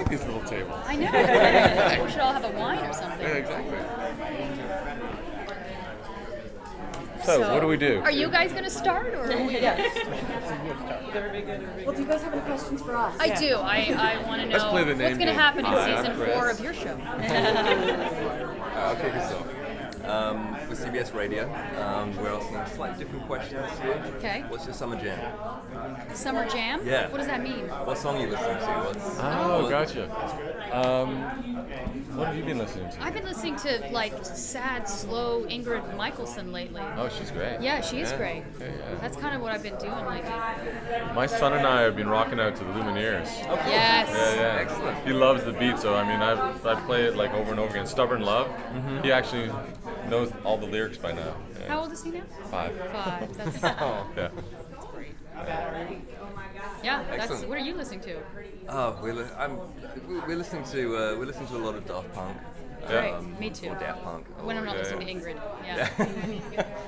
like these little tables. I know. We should all have a wine or something. Yeah, exactly. So, what do we do? Are you guys going to start, or are we? Well, do you guys have any questions for us? I do. I want to know Let's play the name what's going to game. happen in Hi, I'm season Kris. 4 of your show. Kick us off. With CBS Radio, we're asking slightly different questions here. Okay. What's your summer jam? Summer Jam? Yeah. What does that mean? What song are you listening to? Oh, gotcha. What have you been listening to? I've been listening to like sad, slow Ingrid Michaelson lately. Oh, she's great. Yeah, she is great. Okay, yeah. That's kind of what I've been doing lately. My son and I have been rocking out to the Lumineers. Yes. Yeah. Excellent. He loves the beat, so I mean, I play it like over and over again. Stubborn Love. He actually knows all the lyrics by now. Yeah. How old is he now? 5. 5. That's Yeah. great. Yeah. That's. Excellent. What are you listening to? Oh, we're listening to a lot of Daft Punk. Yeah. Me too. Or Daft Punk. When I'm not Yeah. listening to Ingrid. Yeah.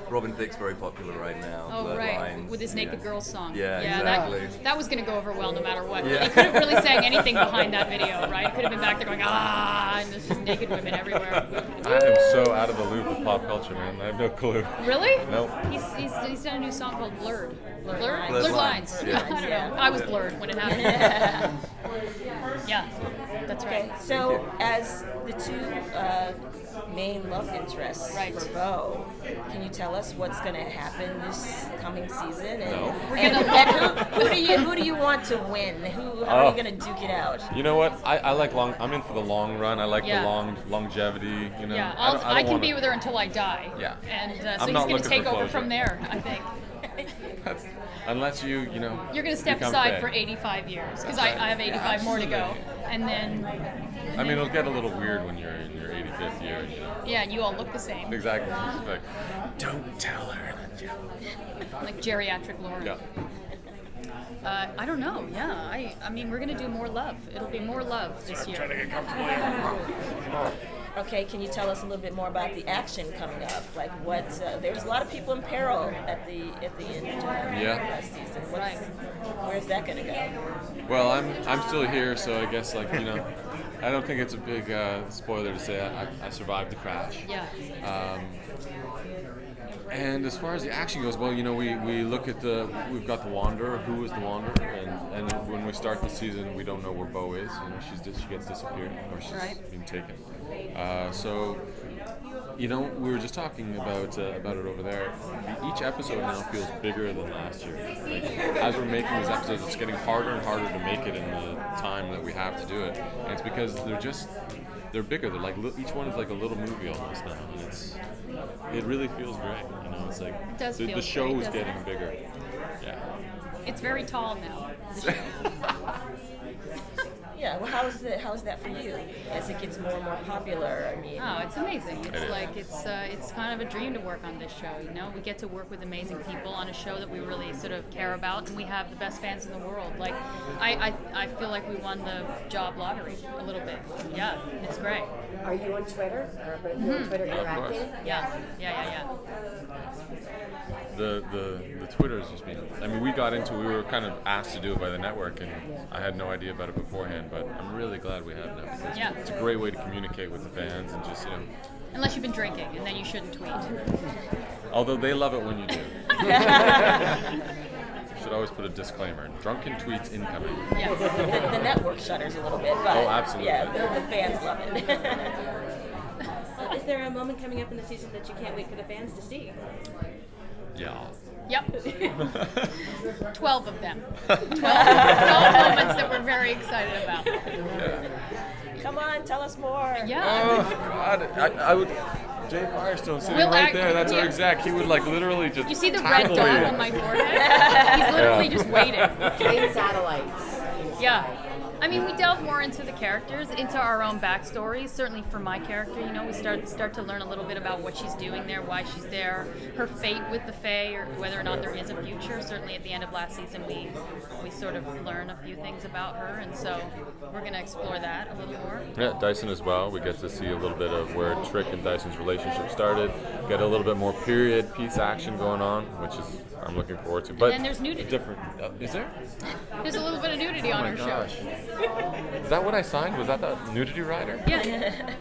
Robin Thicke's very popular right now. Oh, Blood right. Lines. With his Naked Girls song. Yeah, exactly. That was going to go over well no matter what. Yeah. He could have really sang anything behind that video, right? He could have been back there going, and there's just naked women everywhere. I am so out of the loop with pop culture, man. I have no clue. Really? Nope. He's done a new song called Blurred. Blurred Blurred Lines. Lines. Yeah. I don't know. I was blurred when it happened. Yeah, that's right. Okay, so as the two main love interests Right. for Beau, can you tell us what's going to happen this coming season? And, No. who do you want to win? How are you going to duke it out? You know what? I like I'm in for the long run. I like Yeah. the longevity. You know. Yeah, I I can wanna- be with her until I die. Yeah. And so I'm he's not going to looking take for over closure. from there, I think. Unless you know. You're going to step become aside fed. for 85 years, because I have 85 more to go. And then, I mean, it'll get a little weird when you're in your 85th year. You know. yeah, and you all look the same. Exactly. It's like, don't tell her that you. Like geriatric Lauren. Yeah. I don't know. Yeah, I mean, we're going to do more love. It'll be more love this year. Trying to get comfortable here. Okay, can you tell us a little bit more about the action coming up? Like what? There's a lot of people in peril at the end of last season. Where's that going to go? Well, I'm still here, so I guess I don't think it's a big spoiler to say I survived the crash. Yeah. And as far as the action goes, well, we look at we've got the Wanderer. Who is the Wanderer? And when we start the season, we don't know where Beau is. She gets disappeared or she's been taken. So, we were just talking about it over there. Each episode now feels bigger than last year. Like, as we're making these episodes, it's getting harder and harder to make it in the time that we have to do it. And it's because they're bigger. They're like each one is like a little movie almost now, and it really feels great. It's like It does the feel show great, is doesn't getting bigger. Yeah. It's very tall now. Yeah. Well, how is that for you as it gets more and more popular? I mean, Oh, it's amazing. It's is. like it's kind of a dream to work on this show. We get to work with amazing people on a show that we really sort of care about, and we have the best fans in the world. Like, I feel like we won the job lottery a little bit. Yeah, it's great. Are you on Twitter? Or are you on Twitter Yeah, of course. interacting? Yeah. The Twitter has just been. I mean, we were kind of asked to do it by the network, and I had no idea about it beforehand. But I'm really glad we have now because Yeah. it's a great way to communicate with the fans and just Unless you've been drinking, and then you shouldn't tweet. Although they love it when you do. Should always put a disclaimer: drunken tweets incoming. Yeah. the network shudders a little bit, but Oh, absolutely. yeah, the fans love it. Is there a moment coming up in the season that you can't wait for the fans to see? Yeah. Yep. 12 of them. 12 moments that we're very excited about. Come on, tell us more. Yeah. Oh God! I would. Jay Firestone sitting Will right act- there. That's our yeah. exec. He would literally just. You see the red tackle dot you. on my forehead? He's literally just waiting. Train satellites. Yeah. I mean, we delve more into the characters, into our own backstories. Certainly for my character, we start to learn a little bit about what she's doing there, why she's there, her fate with the Fae, or whether or not there is a future. Certainly at the end of last season, we sort of learn a few things about her, and so we're going to explore that a little more. Yeah, Dyson as well. We get to see a little bit of where Trick and Dyson's relationship started. Get a little bit more period piece action going on, which is I'm looking forward to. But then there's nudity. Different. Is there? There's a little bit of nudity on Oh my our gosh. show. Is that what I signed? Was that the nudity rider? Yeah.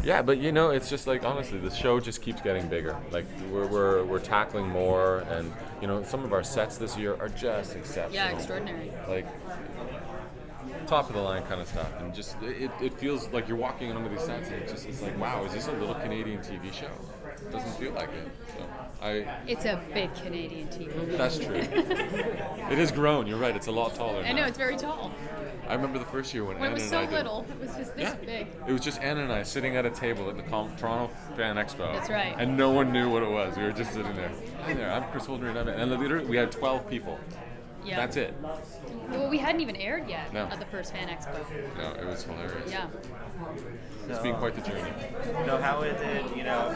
Yeah, but you know, it's just like honestly, the show just keeps getting bigger. Like we're tackling more, and you know, some of our sets this year are just exceptional. Yeah, extraordinary. Like top of the line kind of stuff, and just it feels like you're walking onto these sets, and it's like, wow, is this a little Canadian TV show? It doesn't feel like it. So It's a big Canadian TV show. that's true. It has grown. You're right. It's a lot taller. I now. know, it's very tall. I remember the first year when When it Anna was and so I did. little, it was just this big. It was just Anna and I sitting at a table at the Toronto Fan Expo. That's right. And no one knew what it was. We were just sitting there. Hi there, I'm Kris Holden-Ried. And literally, we had 12 people. Yeah. That's it. Well, we hadn't even aired yet No. at the first Fan Expo. No, it was hilarious. Yeah. It's been quite the journey. So how is it, you know,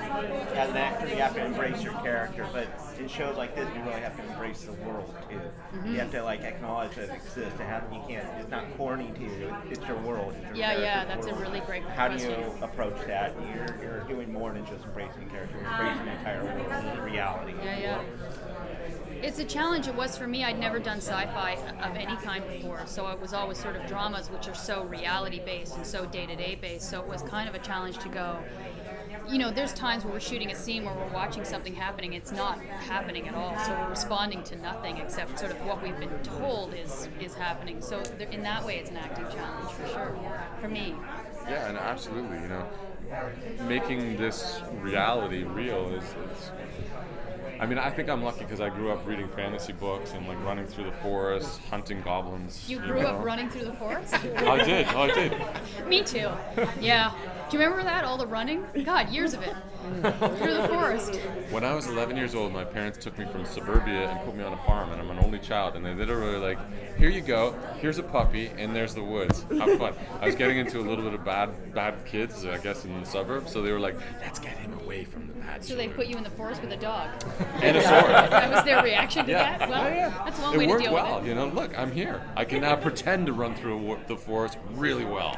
as an actor you have to embrace your character, but in shows like this you really have to embrace the world too. Mm-hmm. You have to like acknowledge that it exists. You can't. It's not corny to you. It's your world. It's your Yeah, character's that's a world. really great How do question. you approach that? You're doing more than just embracing the character. You're embracing the entire world, the reality. Yeah. It's a challenge. It was for me. I'd never done sci-fi of any kind before, so it was always sort of dramas which are so reality-based and so day-to-day based. So it was kind of a challenge to go, you know, there's times where we're shooting a scene where we're watching something happening, it's not happening at all, so we're responding to nothing except sort of what we've been told is happening. So in that way, it's an acting challenge for sure, for me. Yeah, and absolutely, you know, making this reality real is I mean, I think I'm lucky because I grew up reading fantasy books and like running through the forest, hunting goblins. You grew up running through the forest? I did. Me too. Yeah. Do you remember that? All the running? God, years of it. Through the forest. When I was 11 years old, my parents took me from suburbia and put me on a farm, and I'm an only child, and they literally like, here you go, here's a puppy, and there's the woods. Have fun. I was getting into a little bit of bad kids, I guess, in the suburbs, so they were like, let's get him away from the bad So they children. put you in the forest with a dog. And a sword. That was their reaction to Yeah. that? Well, that's one way It to worked deal well, with it. you know. Look, I'm here. I can now pretend to run through the forest really well.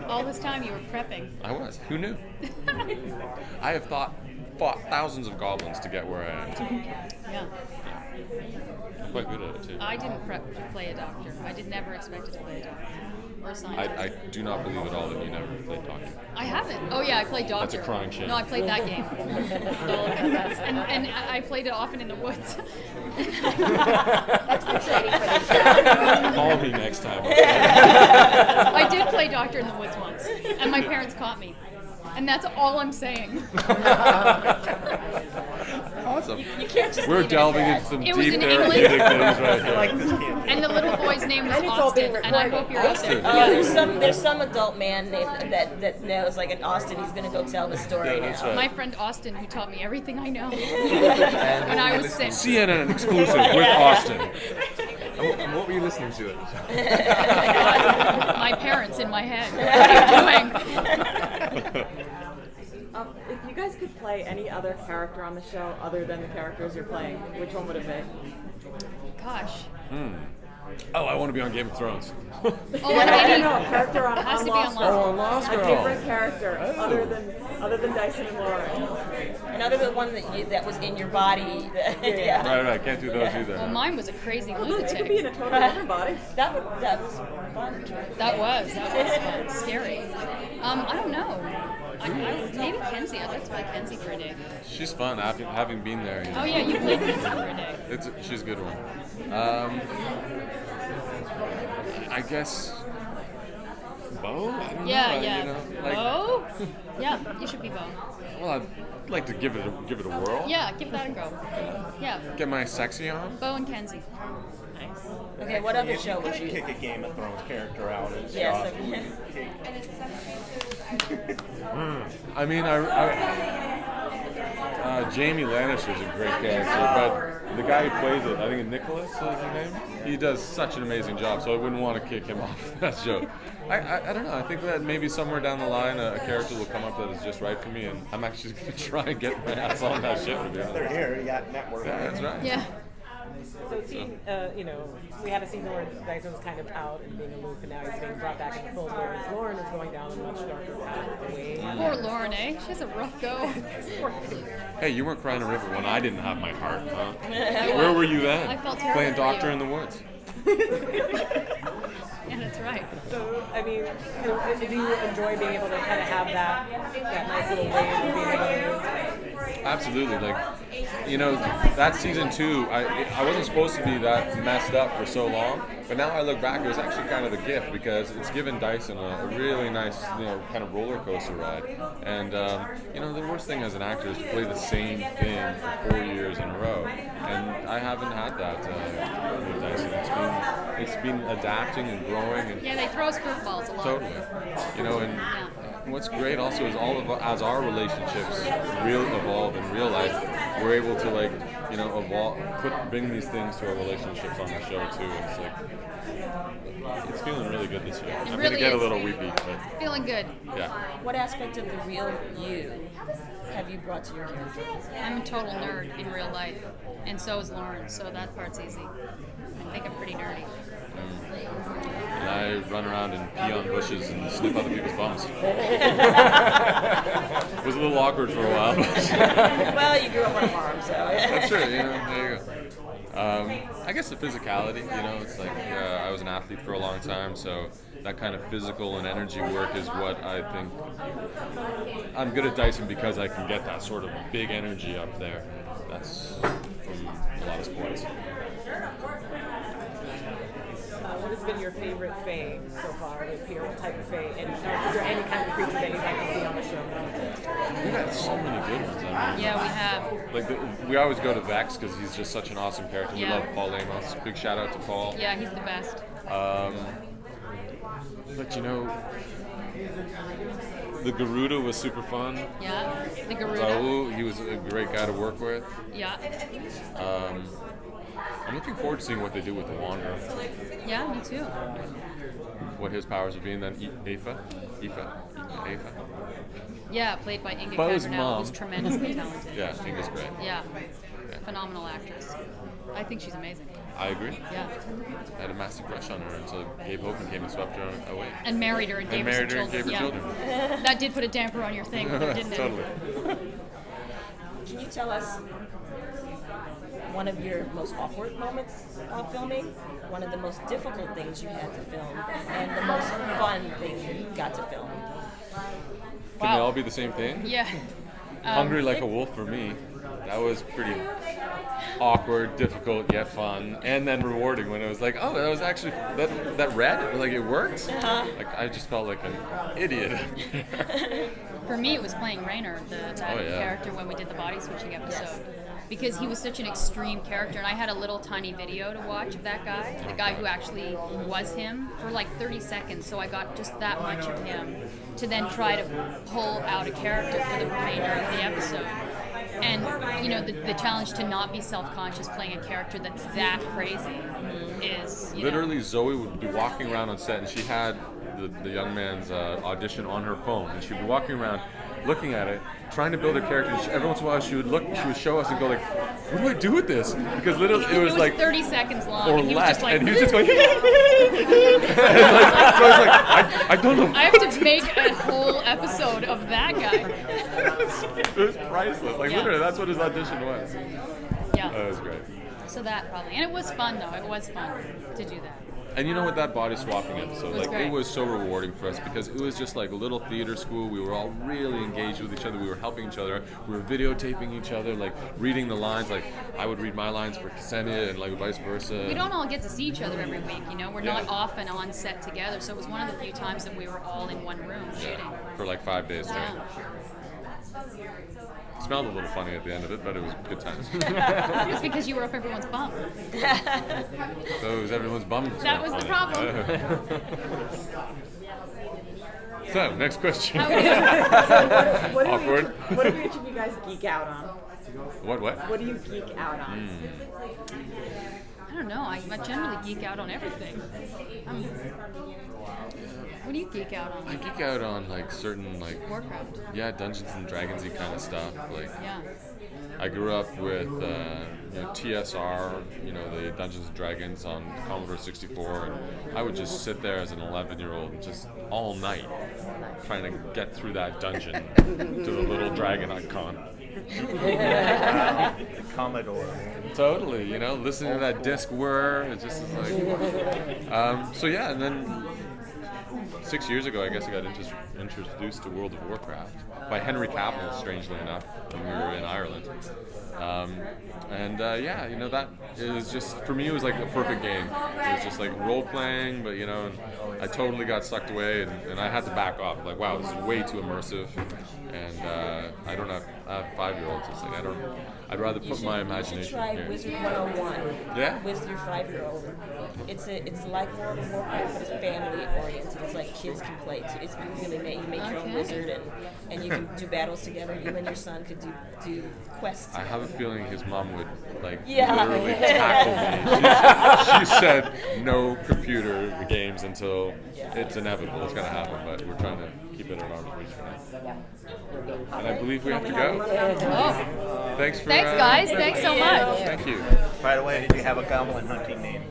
All this time you were prepping. I was. Who knew? I have fought thousands of goblins to get where I am today. Yeah. I'm quite good at it too. I didn't prep to play a doctor. I did never expected to play a doctor. Or a I scientist. do not believe at all that you never played doctor. I haven't. Oh yeah, I played doctor. That's a crying shame. No, I played that game. and I played it often in the woods. That's exciting for the show. Call me next time. I did play doctor in the woods once, and my parents caught me. And that's all I'm saying. Awesome. You can't just We're leave it at delving that. into some It was deep in therapeutic England. things right I here. like this campaign. And the little boy's name was And it's all being Austin, and I recorded. hope you're out there. Austin. There's some adult man named that knows like an Austin. He's gonna go tell the story Yeah, that's now. right. My friend Austin, who taught me everything I know And when I what was were you 6. CNN exclusive with Austin. and what were you listening to at the time? My parents in my head. What are you doing? If you guys could play any other character on the show other than the characters you're playing, which one would it be? Gosh. Oh, I want to be on Game of Thrones. Oh, No, any, a character on, has on to be Lost on Girl. Oh, Lost A Girl. different character other than Dyson and Lauren. Another one that was in your body. Yeah. Right. Can't do those either. well, mine was a crazy It could be in a lunatic. totally different body. That was fun. That was fun. Scary. I don't know. Maybe Kenzie. I'd like to play Kenzie for a day. She's fun. Having been there. You know. Oh yeah, you played Kenzie for a day. She's a good one. I guess Bo? I don't Yeah, know. yeah. You know, like, Bo? Yeah, you should be Bo. well, I'd like to give it a whirl. Yeah, give that a go. Yeah, Get my sexy on. Bo and Kenzie. Okay, what other If show you would could you? kick a Game of Thrones character out and Yes. stuff, who would you kick? I mean, Jamie Lannister's a great character, but the guy who plays it, I think Nicholas is his name. He does such an amazing job, so I wouldn't want to kick him off that show. I don't know. I think that maybe somewhere down the line a character will come up that is just right for me, and I'm actually going to try and get my ass on that ship. To be They're honest. here. You got network. Yeah, that's right. Yeah. So seeing, we had a season where Dyson was kind of out and being aloof, and now he's being brought back in the fold, whereas Lauren is going down a much darker path away. Poor Lauren, eh? She has a rough go. Hey, you weren't crying a river when I didn't have my heart, huh? Where were you then? I felt terrible Playing for doctor you. in the woods. Yeah, that's right. So, I mean, do you enjoy being able to kind of have that nice little way of being able to... Absolutely. Like, that season 2, I wasn't supposed to be that messed up for so long, but now I look back, it was actually kind of a gift because it's given Dyson a really nice, kind of roller coaster ride. And, the worst thing as an actor is to play the same thing for 4 years in a row. And I haven't had that with Dyson. It's been adapting and growing. And Yeah, they throw us curveballs a lot. totally. And what's great also is as our relationships evolve in real life, we're able to bring these things to our relationships on the show too. It's it's feeling really good this year. I'm really gonna get a is. little weepy, but Feeling good. yeah. What aspect of the real you have you brought to your character? I'm a total nerd in real life, and so is Lauren, so that part's easy. I think I'm pretty nerdy. And I run around and pee on bushes and sniff other people's bums. It was a little awkward for a while. Well, you grew up on a farm, so. That's true, there you go. I guess the physicality, it's like I was an athlete for a long time, so that kind of physical and energy work is what I think. I'm good at Dyson because I can get that sort of big energy up there. That's from a lot of sports. What has been your favorite fae so far? What type of fae? And is there any kind of creature that you'd like to see on the show? We've had so many good ones. Yeah, we have. We always go to Vex because he's just such an awesome character. Yeah. We love Paul Amos. Big shout out to Paul. Yeah, he's the best. But the Garuda was super fun. Yeah, the Garuda. Raul, he was a great guy to work with. Yeah. I'm looking forward to seeing what they do with the Wanderer. Yeah, me too. What his powers would be, and then Aoife. Yeah, played by Inga Bo's Cavernell, mom. who's tremendously talented. Yeah, Inga's great. Yeah, phenomenal actress. I think she's amazing. I agree. Yeah. I had a massive crush on her until Gabe Hogan came and swept her away. And married her and gave her some children. Gave her Yeah. children. That did put a damper on your thing, didn't it? Totally. Can you tell us one of your most awkward moments of filming, one of the most difficult things you had to film, and the most fun thing you got to film? Can they all be the same thing? Yeah. Hungry Like a Wolf for me. That was pretty awkward, difficult, yet fun, and then rewarding when it was like, oh, that was actually that red, like it worked. Like I just felt like an idiot. For me, it was playing Raynor, that yeah. character when we did the body switching episode. Because he was such an extreme character, and I had a little tiny video to watch of that guy, the guy who actually was him, for like 30 seconds, so I got just that much of him to then try to pull out a character for the remainder of the episode. And, the challenge to not be self-conscious playing a character that's that crazy is, Literally, Zoe would be walking around on set, and she had the young man's audition on her phone, and she'd be walking around looking at it, trying to build her character. Every once in a while, she would show us and go like, "What do I do with this?" Because literally, it was like 30 seconds long, or and he was less, just like, and he was just going. And so I was like, I don't know. I have to make a whole episode of that guy. It was priceless. Like Yeah. literally, that's what his audition was. Yeah. That was great. So that probably, and it was fun though. It was fun to do that. And with that body swapping episode, was great. it was so rewarding for us because it was just like a little theater school. We were all really engaged with each other. We were helping each other. We were videotaping each other, like reading the lines. Like I would read my lines for Ksenia and like vice versa. We don't all get to see each other every week, We're not often on set together, so it was one of the few times that we were all in one room shooting. For like 5 days straight. Yeah. Smelled a little funny at the end of it, but it was good times. It's because you were up everyone's bum. So it was everyone's bum. That was the problem. So, next question. Awkward. What do each of you guys geek out on? What? What do you geek out on? I don't know. I generally geek out on everything. What do you geek out on? I geek out on like certain like Warcraft. yeah, Dungeons and Dragons-y kind of stuff. Like Yeah. I grew up with TSR, the Dungeons and Dragons on Commodore 64, and I would just sit there as an 11-year-old just all night trying to get through that dungeon to the little dragon icon. The Commodore. Totally, you know, listening to that disc whir, it just is like. So yeah, and then 6 years ago, I guess I got introduced to World of Warcraft by Henry Cavill, strangely enough, when we were in Ireland. Yeah, you know, that is just, for me, it was like a perfect game. It was just like role playing, but you know, I totally got sucked away, and I had to back off. Like, wow, this is way too immersive, and I don't have 5-year-olds. It's like I'd rather put my imagination. You should try here. Wizard 101 Yeah? with your 5-year-old. It's like World of Warcraft, but it's family oriented. It's like kids can play too. It's really you make your own wizard, and you can do battles together. You and your son could do quests I together. have a feeling his mom would literally Yeah. tackle me. She said no computer games until it's inevitable. It's gonna happen, but we're trying to keep it at arm's reach for now. And I believe we have to go. Oh, Thanks for thanks, guys. Thanks so much. Thank you. By the way, did you have a goblin hunting name?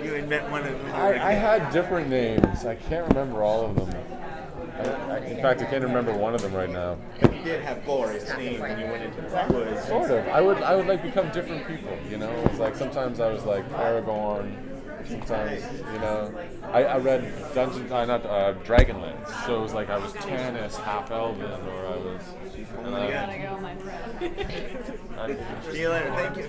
You had met one of them. I had different names. I can't remember all of them. In fact, I can't remember one of them right now. And you did have glorious name when you went into the woods. Sort of. I would like become different people. You know, it's like sometimes I was like Aragorn. Sometimes, you know, I read Dragonlance, so it was like I was Tannis, half Elven, or I was. Gotta go, my friend. See you later. Thank you.